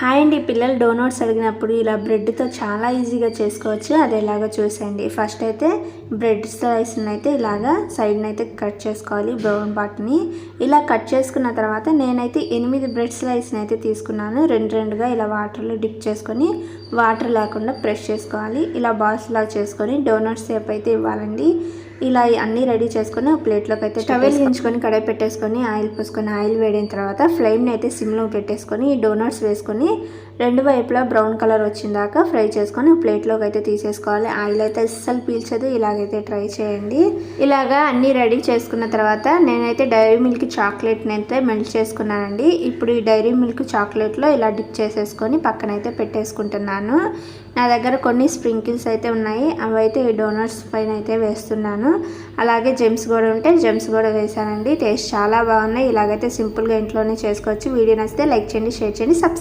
Hi అండి, పిల్లలు donuts అడిగినప్పుడు ఇలా బ్రెడ్తో చాలా ఈజీగా చేసుకోవచ్చు. అది ఎలాగో చూసేయండి. ఫస్ట్ అయితే బ్రెడ్ స్లైస్ని అయితే ఇలాగా సైడ్ని అయితే కట్ చేసుకోవాలి, బ్రౌన్ పార్ట్ని. ఇలా కట్ చేసుకున్న తర్వాత నేనైతే 8 బ్రెడ్ స్లైస్ని అయితే తీసుకున్నాను. రెండుగా ఇలా వాటర్లో డిప్ చేసుకొని వాటర్ లేకుండా ప్రెస్ చేసుకోవాలి. ఇలా బాల్స్ లాగా చేసుకొని డోనట్స్ షేప్ అయితే ఇవ్వాలండి. ఇలా అన్నీ రెడీ చేసుకొని ప్లేట్లోకి అయితే స్టవ్ వెలిగించుకొని కడాయి పెట్టేసుకొని ఆయిల్ పోసుకొని ఆయిల్ వేడిన తర్వాత ఫ్లేమ్ని అయితే సిమ్లో పెట్టేసుకొని ఈ డోనట్స్ వేసుకొని రెండు వైపులా బ్రౌన్ కలర్ వచ్చిందాక ఫ్రై చేసుకొని ప్లేట్లోకి అయితే తీసేసుకోవాలి. ఆయిల్ అయితే అస్సలు పీల్చదు. ఇలాగైతే ట్రై చేయండి. ఇలాగా అన్నీ రెడీ చేసుకున్న తర్వాత నేనైతే డైరీ మిల్క్ చాక్లెట్ని అయితే మెల్ట్ చేసుకున్నానండి. ఇప్పుడు ఈ డైరీ మిల్క్ చాక్లెట్లో ఇలా డిప్ చేసేసుకొని పక్కనైతే పెట్టేసుకుంటున్నాను. నా దగ్గర కొన్ని స్ప్రింకిల్స్ అయితే ఉన్నాయి, అవి అయితే ఈ డోనట్స్ పైన అయితే వేస్తున్నాను. అలాగే జెమ్స్ కూడా ఉంటే జెమ్స్ కూడా వేసానండి. టేస్ట్ చాలా బాగున్నాయి. ఇలాగైతే సింపుల్గా ఇంట్లోనే చేసుకోవచ్చు. వీడియో నచ్చితే లైక్ చేయండి, షేర్ చేయండి, సబ్స్క్రైబ్